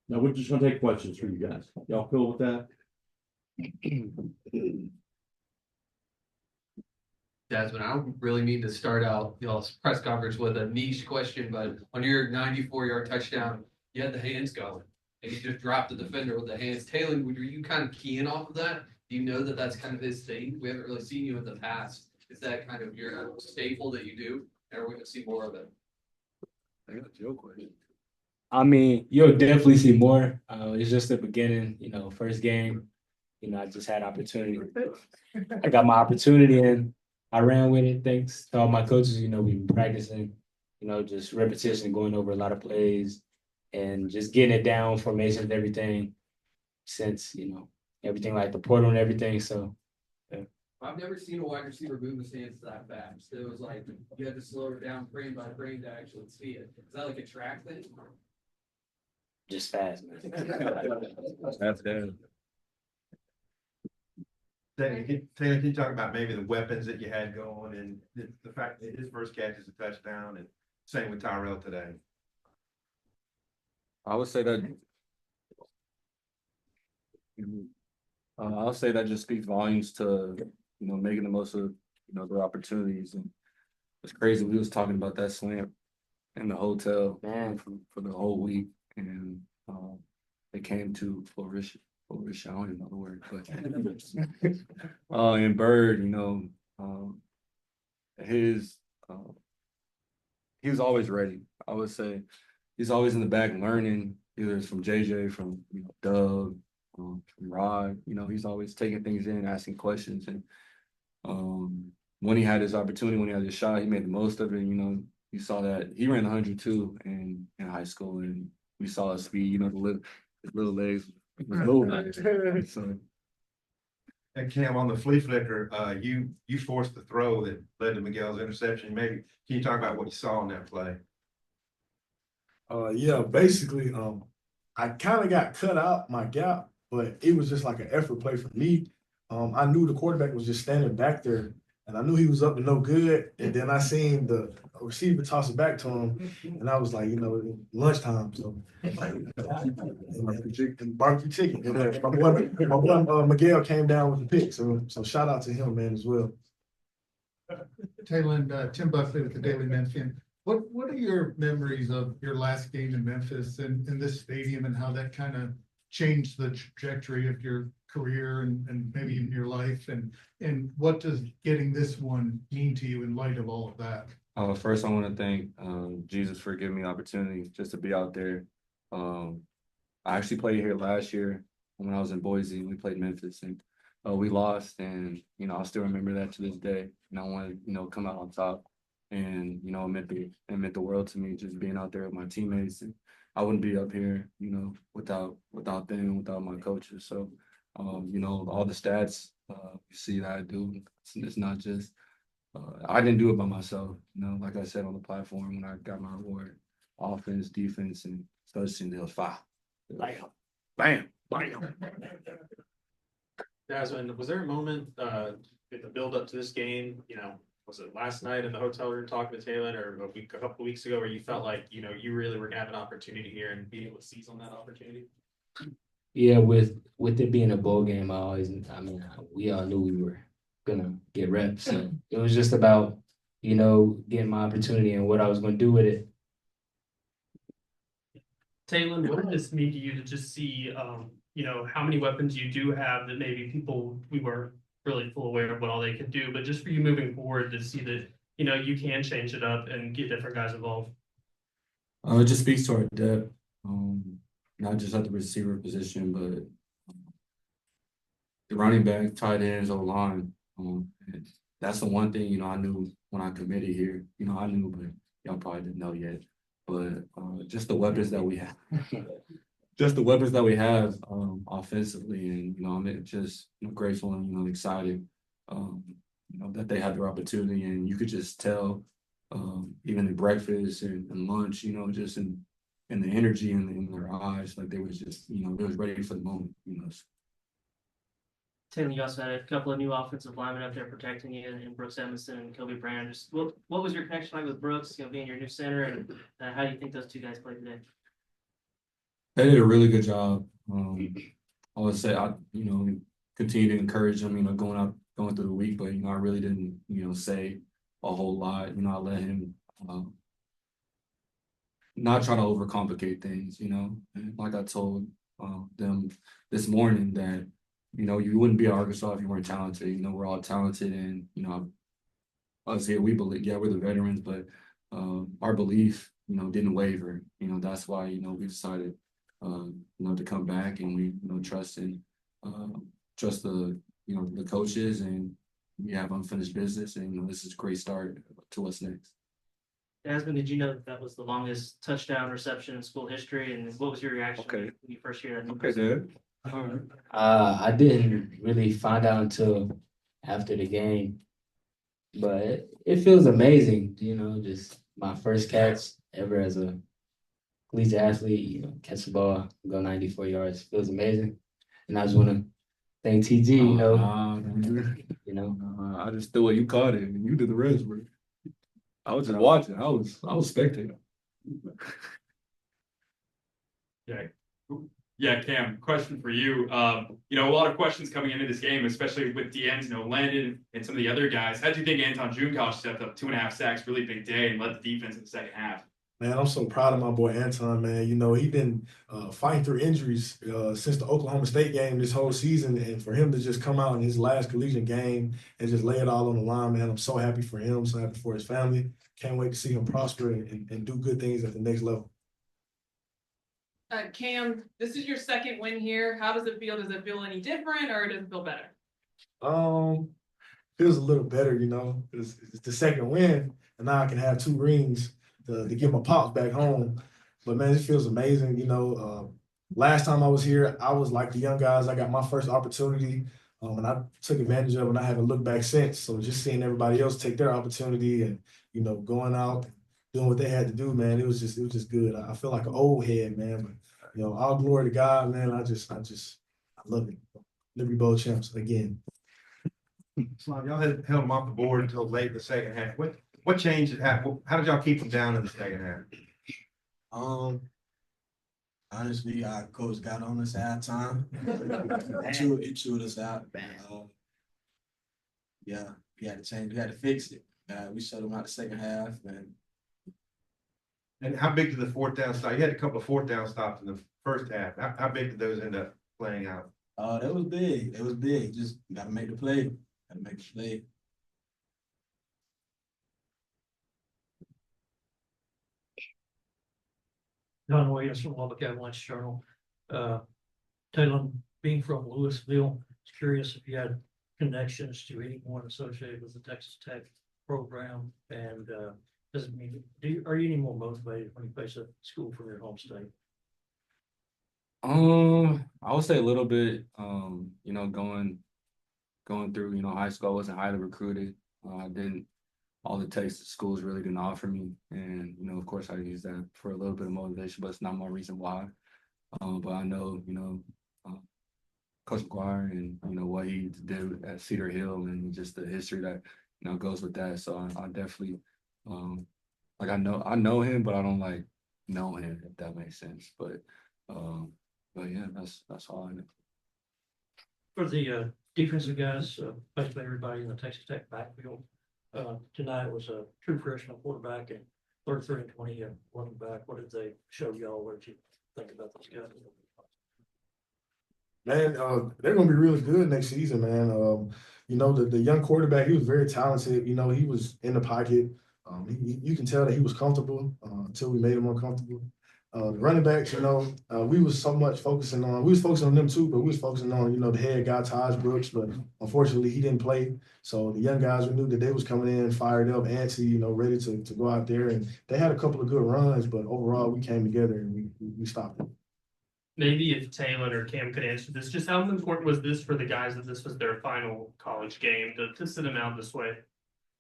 Now we're just gonna take questions from you guys. Y'all cool with that? Dazmin, I don't really mean to start out y'all's press conference with a niche question, but on your 94-yard touchdown, you had the hands going, and you just dropped the defender with the hands. Taylen, were you kind of keying off of that? Do you know that that's kind of his thing? We haven't really seen you in the past. Is that kind of your staple that you do, or are we going to see more of it? I got a joke question. I mean, you'll definitely see more. It's just the beginning, first game. I just had opportunity. I got my opportunity and I ran with it. Thanks to all my coaches. We've been practicing, just repetition, going over a lot of plays and just getting it down, formations, everything since, everything like the portal and everything. So, yeah. I've never seen a wide receiver move his hands that fast. It was like you had to slow it down frame by frame to actually see it. Is that like a track thing? Just fast, man. That's good. Taylor, can you talk about maybe the weapons that you had going and the fact that his first catch is a touchdown, and same with Tyrell today? I would say that I'll say that just speaks volumes to making the most of their opportunities. And it's crazy. We was talking about that slant in the hotel, man, for the whole week, and it came to fruition. I don't even know the word, but and Bird, his he was always ready. I would say he's always in the back learning, either it's from JJ, from Doug, from Rod. He's always taking things in, asking questions, and when he had his opportunity, when he had his shot, he made the most of it. You saw that he ran 102 in high school, and we saw his speed. His little legs. So. And Cam, on the flea flicker, you forced the throw that led to Miguel's interception. Maybe can you talk about what you saw in that play? Yeah, basically, I kind of got cut out my gap, but it was just like an effort play for me. I knew the quarterback was just standing back there, and I knew he was up to no good. And then I seen the receiver toss it back to him, and I was like, lunchtime. So, barbecue chicken. And my boy Miguel came down with the pick. So shout out to him, man, as well. Taylen, Tim Buckley with the Daily Memphian. What are your memories of your last game in Memphis and in this stadium, and how that kind of changed the trajectory of your career and maybe in your life, and what does getting this one mean to you in light of all of that? First, I want to thank Jesus for giving me the opportunity just to be out there. I actually played here last year when I was in Boise. We played Memphis, and we lost, and I still remember that to this day. And I want to come out on top, and it meant the world to me just being out there with my teammates. And I wouldn't be up here, without them, without my coaches. So, all the stats you see that I do, it's not just. I didn't do it by myself, like I said on the platform when I got my award, offense, defense, and special teams, fire. Bam, bam. Dazmin, was there a moment in the build up to this game, was it last night in the hotel room talking to Taylen, or a couple of weeks ago, where you felt like, you really were gonna have an opportunity here and being able to seize on that opportunity? Yeah, with it being a bowl game, we all knew we were gonna get reps. So it was just about, getting my opportunity and what I was gonna do with it. Taylen, what did this mean to you to just see, how many weapons you do have that maybe we weren't really full aware of what all they could do, but just for you moving forward to see that, you can change it up and get different guys involved? It just speaks to our depth, not just at the receiver position, but the running back, tight ends, O-line. That's the one thing, I knew when I committed here. I knew, but y'all probably didn't know yet. But just the weapons that we have. Just the weapons that we have offensively, and I'm just grateful and excited, that they had their opportunity, and you could just tell, even at breakfast and lunch, just in the energy in their eyes, like they was just, they was ready for the moment, Taylen, you also had a couple of new offensive linemen out there protecting you, and Brooks Emerson and Kobe Brown. Just what was your connection like with Brooks, being your new center, and how do you think those two guys played today? They did a really good job. I would say continue to encourage them, going through the week, but I really didn't, say a whole lot. I let him not try to overcomplicate things, And like I told them this morning that, you wouldn't be at Arkansas if you weren't talented. We're all talented and, us here, we believe, yeah, we're the veterans, but our belief, didn't waver. That's why, we decided to come back and we, trust the, the coaches and we have unfinished business and this is a great start to what's next. Dazmin, did you know that was the longest touchdown reception in school history? And what was your reaction Okay. when you first heard that? Okay, Dad. I didn't really find out until after the game, but it feels amazing, just my first catch ever as a collegiate athlete, catch the ball, go 94 yards, feels amazing. And I just want to thank TG, I just threw it, you caught it, and you did the rest, bro. I was just watching. I was spectating. Yeah, Cam, question for you. A lot of questions coming into this game, especially with D'Antonio Landon and some of the other guys. How do you think Anton Junkow stepped up 2.5 sacks, really big day, and led the defense in the second half? Man, I'm so proud of my boy Anton, man. He been fighting through injuries since the Oklahoma State game this whole season. And for him to just come out in his last collegiate game and just lay it all on the line, man, I'm so happy for him, so happy for his family. Can't wait to see him prosper and do good things at the next level. Cam, this is your second win here. How does it feel? Does it feel any different or does it feel better? Feels a little better, It's the second win, and now I can have 2 rings to get my pops back home. But man, it feels amazing. Last time I was here, I was like the young guys. I got my first opportunity, and I took advantage of it, and I haven't looked back since. So just seeing everybody else take their opportunity and going out, doing what they had to do, man, it was just good. I feel like an old head, man. But all glory to God, man. I love it. Liberty Bowl champs again. So y'all had held them off the board until late in the second half. What changed? How did y'all keep them down in the second half? Honestly, our coach got on us at halftime. It chewed us out. Yeah, we had to change. We had to fix it. We shut them out the second half. And how big did the 4th down stop? You had a couple of 4th down stops in the first half. How big did those end up playing out? That was big. It was big. Just got to make the play. Got to make the play. Don Williams from Lubbock Avalanche Journal. Taylen, being from Louisville, was curious if you had connections to anyone associated with the Texas Tech program, and does it mean are you any more motivated when you face a school from your home state? I would say a little bit. Going through, high school, I wasn't highly recruited. I didn't. All the Texas schools really didn't offer me, and of course, I use that for a little bit of motivation, but it's not my reason why. But I know, Coach McGuire and what he did at Cedar Hill and just the history that goes with that. So I definitely I know him, but I don't know him, if that makes sense. But yeah, that's all I know. For the defensive guys, basically everybody in the Texas Tech backfield. Tonight was a true freshman quarterback and 33 and 20 running back. What did they show y'all? What did you think about those guys? Man, they're gonna be really good next season, man. The young quarterback, he was very talented. He was in the pocket. You can tell that he was comfortable until we made him uncomfortable. The running backs, we was focusing on them too, but we was focusing on, the head guy, Taj Brooks, but unfortunately he didn't play. So the young guys, we knew that they was coming in, fired up, antsy, ready to go out there. And they had a couple of good runs, but overall we came together and we stopped them. Maybe if Taylen or Cam could answer this, just how important was this for the guys that this was their final college game to sit them out this way?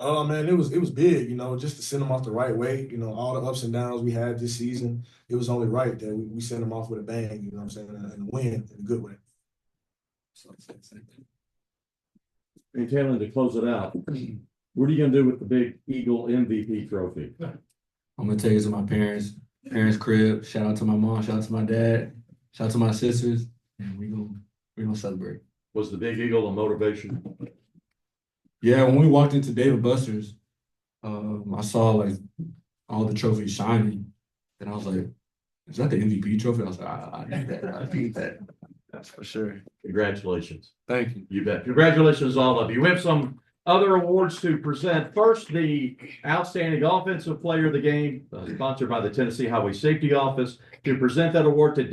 Man, it was big, just to send them off the right way. All the ups and downs we had this season, it was only right that we sent them off with a bang, you know what I'm saying, and a win in a good way. So, Hey, Taylen, to close it out, what are you gonna do with the big Eagle MVP trophy? I'm gonna take it to my parents' crib. Shout out to my mom, shout out to my dad. Shout out to my sisters, and we gonna celebrate. Was the Big Eagle a motivation? Yeah, when we walked into Dave & Buster's, I saw like all the trophies shining, and I was like, "Is that the MVP trophy?" I was like, "I need that. I need that." That's for sure. Congratulations. Thank you. You bet. Congratulations, all of you. We have some other awards to present. First, the Outstanding Offensive Player of the Game, sponsored by the Tennessee Highway Safety Office. To present that award today.